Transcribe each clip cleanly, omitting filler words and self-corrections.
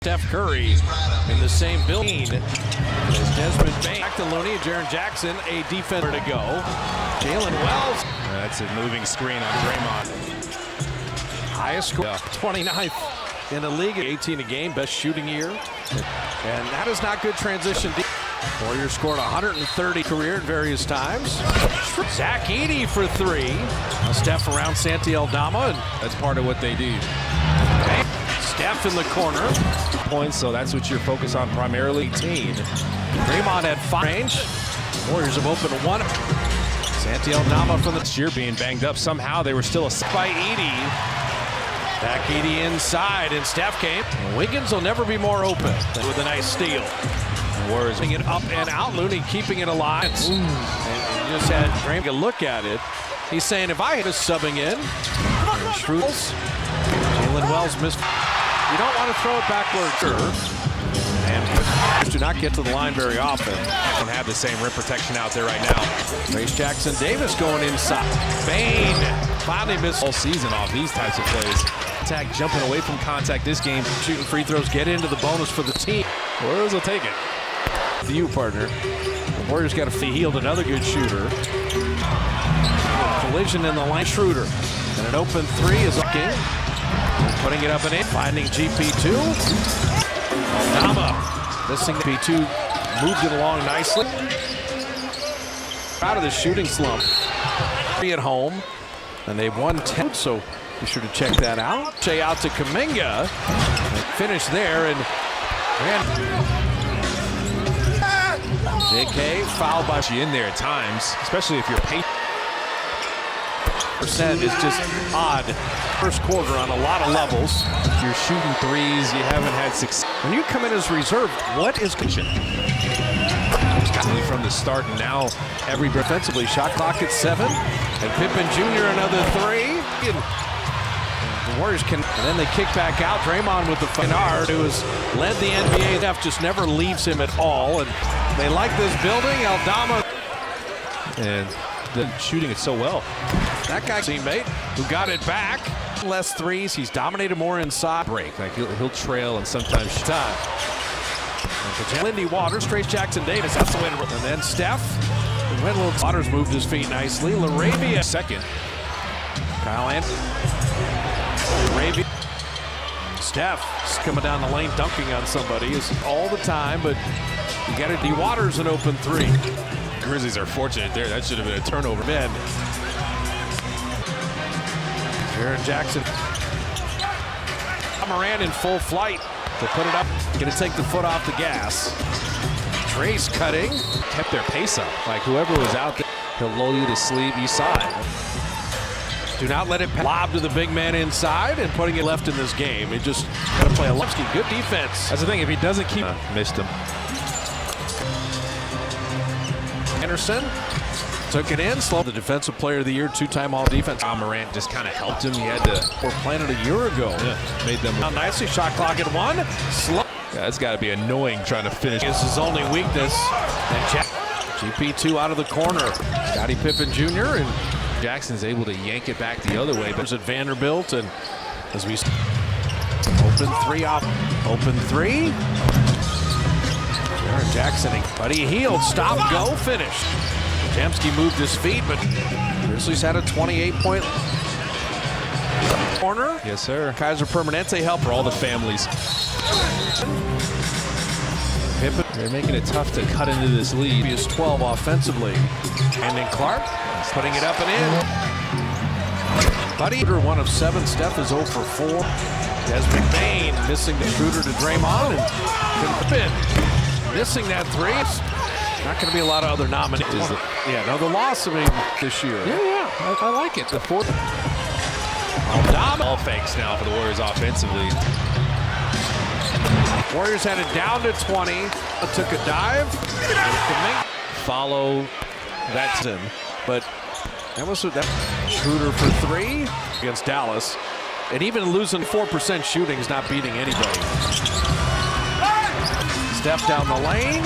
Steph Curry in the same building as Desmond Bain. Back to Looney, Jaren Jackson, a defender to go. Jalen Wells. That's a moving screen on Draymond. Highest score, 29th in the league, 18 a game, best shooting year. And that is not good transition. Warriors scored 130 career at various times. Zach Edey for three. Now Steph around Santi Aldama. And that's part of what they do. Okay. Steph in the corner. Points, so that's what you're focused on primarily. 18. Draymond at 5 range. Warriors have opened one. Santi Aldama from the year being banged up. Somehow they were still a by Edey. Back Edey inside, and Steph came. And Wiggins will never be more open with a nice steal. Warriors putting it up and out. Looney keeping it alive. And just had Draymond a look at it. He's saying, if I was subbing in, Jalen Wells missed. You don't want to throw it backwards. And do not get to the line very often. Don't have the same rim protection out there right now. Trace Jackson Davis going inside. Bain finally missed all season off these types of plays. Attack jumping away from contact this game. Shooting free throws, get into the bonus for the team. Warriors will take it. To you, partner. The Warriors got to field another good shooter. Collision in the line. Schroeder. And an open three is looking. Putting it up and in. Finding GP2. Aldama missing GP2. Moved it along nicely. Out of the shooting slump. At home. And they've won 10. So be sure to check that out. Shea out to Kuminga. Finish there and JK fouled by you in there at times, especially if you're patient. Percent is just odd. First quarter on a lot of levels. You're shooting threes, you haven't had success. When you come in as reserve, what is condition? From the start, and now every defensively shot clock at 7. And Pippen Jr. another 3. And the Warriors can, and then they kick back out. Draymond with the Fenard, who has led the NBA. Steph just never leaves him at all. And they like this building. Aldama. And the shooting it so well. That guy's teammate who got it back. Less threes. He's dominated more inside. Break. Like he'll trail and sometimes time. Lindy Waters, Trace Jackson Davis. That's the win. And then Steph. Waters moved his feet nicely. LaRavia second. Kyle Anderson. LaRavia. Steph coming down the lane, dunking on somebody is all the time, but you got to D Waters an open 3. Grizzlies are fortunate there. That should have been a turnover. Ben. Jaren Jackson. Moran in full flight to put it up. Going to take the foot off the gas. Trace cutting. Kept their pace up. Like whoever was out there, he'll lull you to sleep. You saw it. Do not let it lob to the big man inside and putting it left in this game. It just got to play a Lupski. Good defense. That's the thing. If he doesn't keep, missed him. Anderson took it in. Slow. The defensive player of the year, 2-time all-defense. Morant just kind of helped him. He had to. Were planted a year ago. Yeah, made them. Nicely. Shot clock at 1. Slow. Yeah, that's got to be annoying trying to finish. It's his only weakness. And GP2 out of the corner. Scottie Pippen Jr. and Jackson's able to yank it back the other way. But at Vanderbilt, and as we open 3 off, open 3. Jaren Jackson, but he healed. Stop, go, finish. Jamski moved his feet, but Grizzlies had a 28-point corner. Yes, sir. Kaiser Permanente help for all the families. Pippen. They're making it tough to cut into this lead. He is 12 offensively. And then Clark putting it up and in. Buddy, 1 of 7. Steph is 0 for 4. Desmond Bain missing the shooter to Draymond. And Pippen missing that 3. Not going to be a lot of other nominees. Yeah, no, the loss, I mean, this year. Yeah, I like it. The 4th. All fakes now for the Warriors offensively. Warriors had it down to 20. Took a dive. Follow that's in, but that was that Schroeder for 3 against Dallas, and even losing 4% shooting is not beating anybody. Steph down the lane.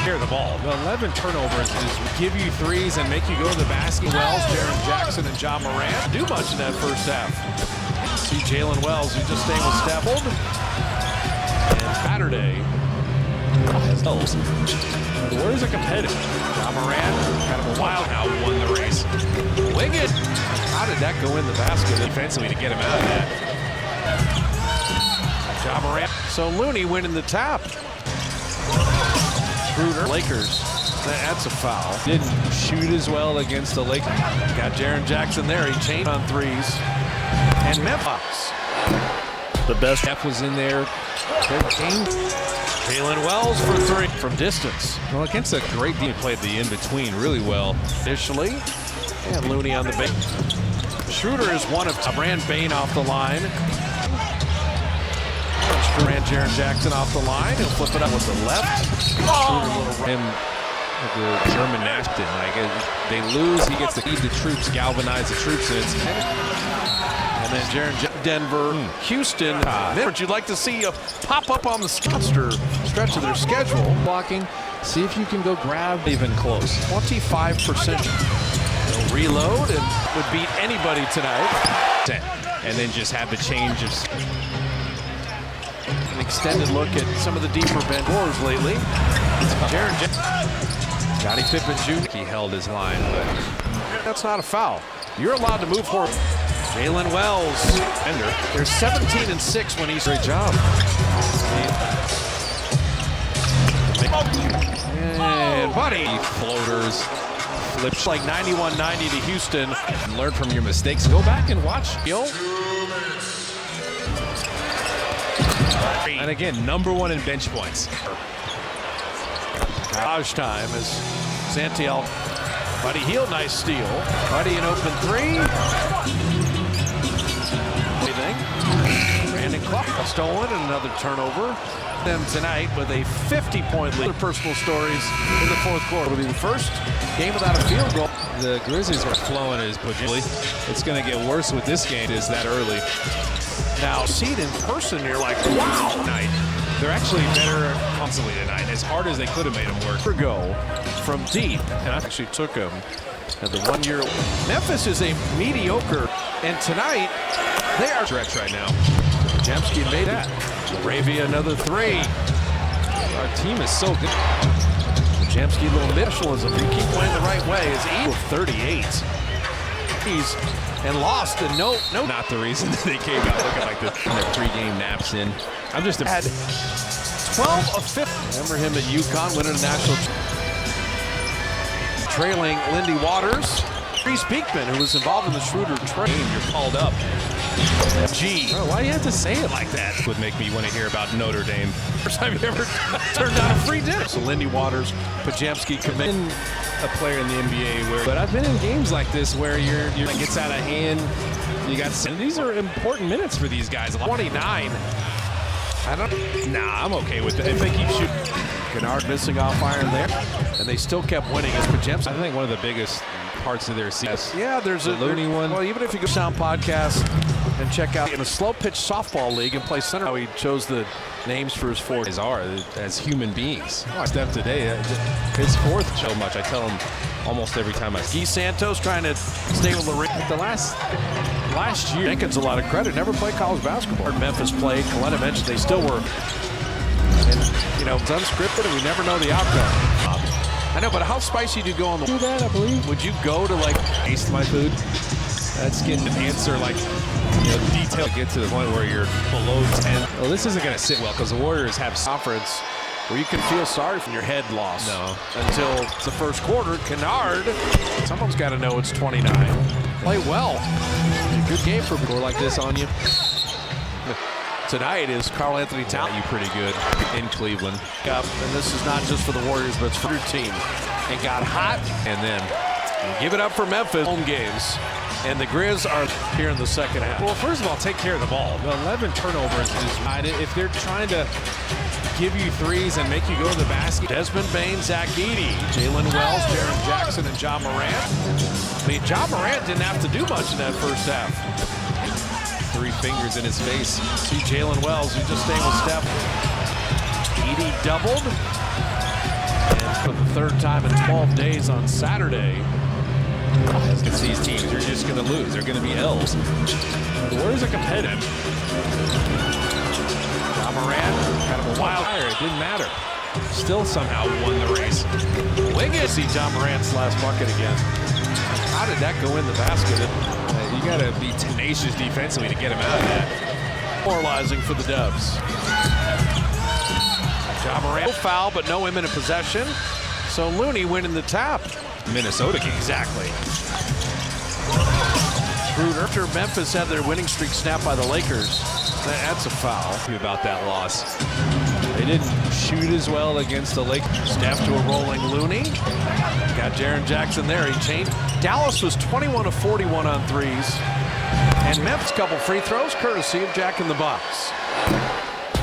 Here the ball. The 11 turnovers is give you threes and make you go to the basket. Wells, Jaren Jackson, and John Morant do much in that first half. See Jalen Wells, who's just staying with Stappled. And Saturday. The Warriors are competitive. Ja Morant, kind of a wild How won the race. Wiggins. How did that go in the basket? Defensively to get him out of that. Ja Morant. So Looney winning the tap. Schroeder. Lakers. That's a foul. Didn't shoot as well against the Lakers. Got Jaren Jackson there. He changed on threes. And Memphis. The best. Steph was in there. Good game. Jalen Wells for three from distance. Well, against a great team, played the in-between really well. Initially. And Looney on the bench. Schroeder is one of Brand Bain off the line. Ran Jaren Jackson off the line. He'll flip it up with the left. Him, the German Ashton, they lose, he gets to feed the troops, galvanize the troops, and it's and then Jaren Denver, Houston. Would you like to see a pop up on the stretch of their schedule? blocking. See if you can go grab even close. 25%. They'll reload and would beat anybody tonight. And then just have the change of An extended look at some of the deeper bench scores lately. Jaren Jackson. Johnny Pippen Jr. he held his line, but That's not a foul. You're allowed to move forward. Jalen Wells. Ender. They're 17-6 when he's great job. And buddy. Floaters, flips Like 91-90 to Houston. learn from your mistakes. Go back and watch. And again, #1 in bench points. Garage time as Santiel. Buddy Hield, nice steal. Buddy an open three. Brandon Clark stolen and another turnover. Them tonight with a 50-point lead. Personal stories in the fourth quarter. It'll be the first game without a field goal. The Grizzlies are flowing as Pujilli. It's going to get worse with this game. Is that early? Now, see it in person, you're like, wow. Tonight. They're actually better constantly tonight, as hard as they could have made them work. Go from deep, and I actually took him at the 1 year. Memphis is a mediocre, and tonight they are Stretch right now. Jamski made that. Arabia another three. Our team is so good. Jamski little missionism. You keep playing the right way. Is equal 38. He's and lost and no. Not the reason that they came out looking like this. Their pregame naps in. I'm just Had 12 of 50. Remember him at UConn winning a national. Trailing Lindy Waters. Reese Beekman, who was involved in the Schroeder trade. You're called up. Gee. Bro, why do you have to say it like that? Would make me want to hear about Notre Dame. First time you ever turned down a free dinner. So Lindy Waters, Pajamski commit. Been a player in the NBA but I've been in games like this where you're it gets out of hand. You got these are important minutes for these guys. 29. I don't. Nah, I'm okay with it if they keep shooting. Kennard missing off iron there, and they still kept winning as Pajamski. I think one of the biggest parts of their season. Yeah, there's a Looney one. Well, even if you go sound podcast and check out in a slow pitch softball league and play center, how he chose the names for his four. Are as human beings. Steph today, his fourth so much. I tell him almost every time I see. Guy Santos trying to stay with Lorraine. The last year, Jenkins a lot of credit. Never played college basketball. Memphis played. Coletta mentioned they still were. And, it's unscripted, and we never know the outcome. I know, but how spicy do you go on the? Do that, I believe. Would you go to taste my food? That's getting an answer detail. Get to the point where you're below 10. Well, this isn't going to sit well because the Warriors have conference where you can feel sorry for your head loss. No. Until the first quarter. Kennard, someone's got to know it's 29. Play well. Good game for a score like this on you. Tonight is Karl Anthony Towns. You pretty good in Cleveland. Up, and this is not just for the Warriors, but it's for your team. It got hot, and then give it up for Memphis. Home games. And the Grizz are here in the second half. Well, first of all, take care of the ball. The 11 turnovers is if they're trying to give you threes and make you go to the basket. Desmond Bain, Zach Edey, Jalen Wells, Jaren Jackson, and Ja Morant. I mean, Ja Morant didn't have to do much in that first half. 3 fingers in his face. See Jalen Wells, who's just staying with Steph. Edey doubled. And for the third time in 12 days on Saturday, Against these teams, you're just going to lose. They're going to be L's. The Warriors are competitive. Ja Morant, kind of a wild Fire, it didn't matter. Still somehow won the race. Wiggins. See Ja Morant's last bucket again. How did that go in the basket? You got to be tenacious defensively to get him out of that. Demoralizing for the Dubs. Ja Morant, no foul, but no imminent possession. So Looney winning the tap. Minnesota game. Exactly. After Memphis had their winning streak snapped by the Lakers, that's a foul. About that loss. They didn't shoot as well against the Lakers. Steph to a rolling Looney. Got Jaren Jackson there. He changed. Dallas was 21 of 41 on threes. And Memphis couple free throws, courtesy of Jack in the Box.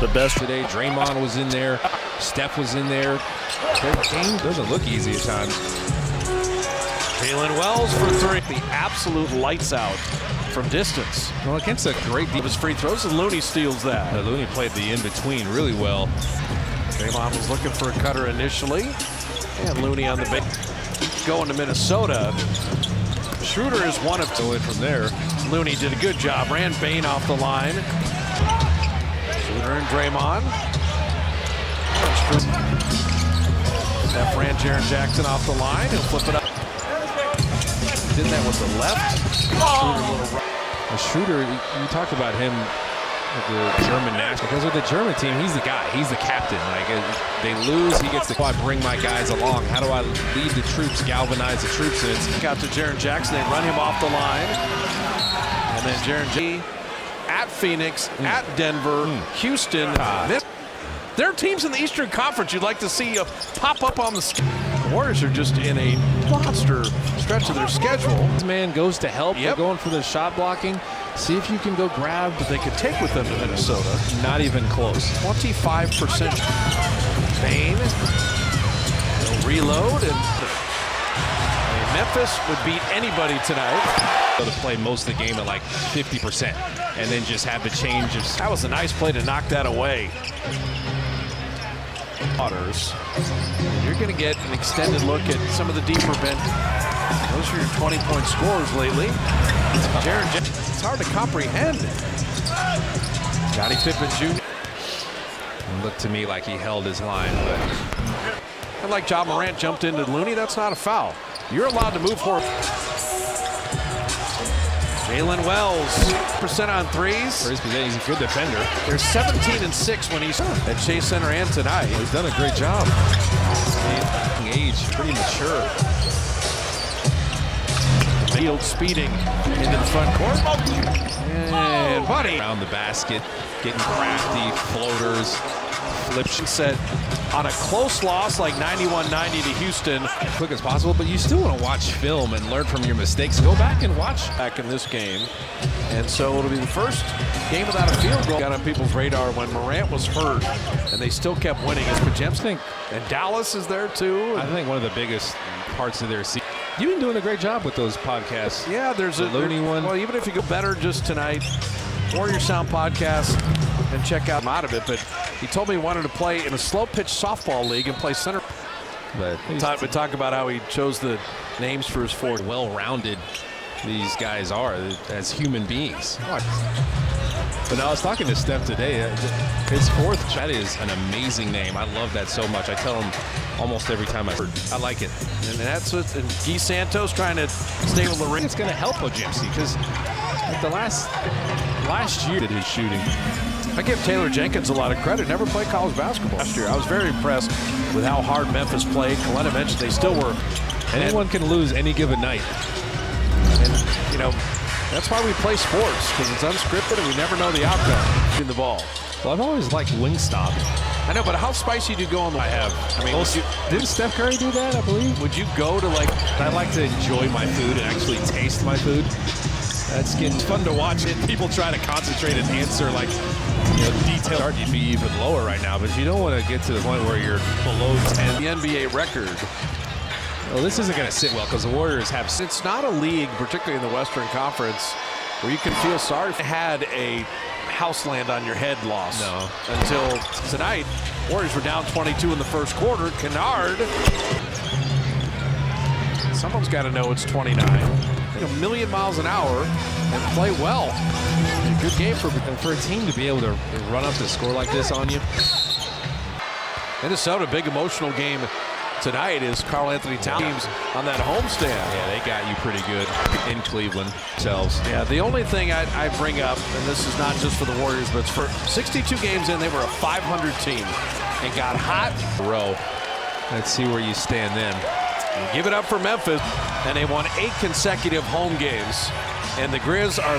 The best Today, Draymond was in there. Steph was in there. Their game doesn't look easy at times. Jalen Wells for three. The absolute lights out from distance. Well, against a great His free throws, and Looney steals that. Looney played the in-between really well. Draymond was looking for a cutter initially. And Looney on the bench. Going to Minnesota. Schroeder is one of two. Going from there. Looney did a good job. Ran Bane off the line. Schroeder and Draymond. Steph ran Jaren Jackson off the line. He'll flip it up. Did that with the left. Schroeder, you talked about him with the German national. Because with the German team, he's the guy. He's the captain. Like, they lose, he gets to bring my guys along. How do I lead the troops, galvanize the troops? And it's got to Jaren Jackson. They run him off the line. And then Jaren Jackson at Phoenix, at Denver, Houston. There are teams in the Eastern Conference you'd like to see pop up on the screen. The Warriors are just in a monster stretch of their schedule. this man goes to help. They're going for the shot blocking. See if you can go grab. But they could take with them to Minnesota. Not even close. 25%. Bane. They'll reload. And Memphis would beat anybody tonight. To play most of the game at like 50% and then just have the change of. That was a nice play to knock that away. Waters. You're going to get an extended look at some of the deeper bench. Those are your 20-point scorers lately. Jaren Jackson, it's hard to comprehend. Johnny Pippen Jr. It looked to me like he held his line, but. And like Ja Morant jumped into Looney, that's not a foul. You're allowed to move forward. Jalen Wells, % on threes. For his position, he's a good defender. They're 17-6 when he's at Chase Center and tonight. He's done a great job. Age, pretty mature. Field speeding into the front court. And Buddy. Around the basket, getting crafty, floaters, flips. Set on a close loss like 91-90 to Houston. Quick as possible, but you still want to watch film and learn from your mistakes. Go back and watch. Back in this game. And so it'll be the first game without a field goal. Got on people's radar when Morant was hurt, and they still kept winning. And Dallas is there too. I think one of the biggest parts of their season. You've been doing a great job with those podcasts. Yeah, there's a Looney one. Well, even if you go better just tonight, Warrior Sound podcast, and check out him out of it. But he told me he wanted to play in a slow pitch softball league and play center. But we talk about how he chose the names for his forward. Well-rounded these guys are as human beings. But I was talking to Steph today. His fourth, that is an amazing name. I love that so much. I tell him almost every time I like it. And that's what Guy Santos trying to stay with Lorraine. It's going to help Ojimsi because the last year did his shooting. I give Taylor Jenkins a lot of credit. Never played college basketball last year. I was very impressed with how hard Memphis played. Kalena mentioned they still were. Anyone can lose any given night. And, you know, that's why we play sports, because it's unscripted and we never know the outcome in the ball. Well, I've always liked Wingstop. I know, but how spicy do you go on the... I have. I mean, didn't Steph Curry do that, I believe? Would you go to, like... I like to enjoy my food and actually taste my food. That's getting fun to watch it. People try to concentrate and answer, like, detailed. You'd be even lower right now, but you don't want to get to the point where you're below 10. The NBA record. Well, this isn't going to sit well because the Warriors have... It's not a league, particularly in the Western Conference, where you can feel sorry if you had a house land on your head loss. No. Until tonight, Warriors were down 22 in the first quarter. Kennard Someone's got to know it's 29. A million miles an hour and play well. Good game for a team to be able to run up the score like this on you. Minnesota. Big emotional game tonight is Karl Anthony Towns on that homestand. Yeah, they got you pretty good in Cleveland themselves. Yeah, the only thing I bring up, and this is not just for the Warriors, but it's for 62 games in, they were a 500 team and got hot. Row. Let's see where you stand then. Give it up for Memphis, and they won 8 consecutive home games, and the Grizz are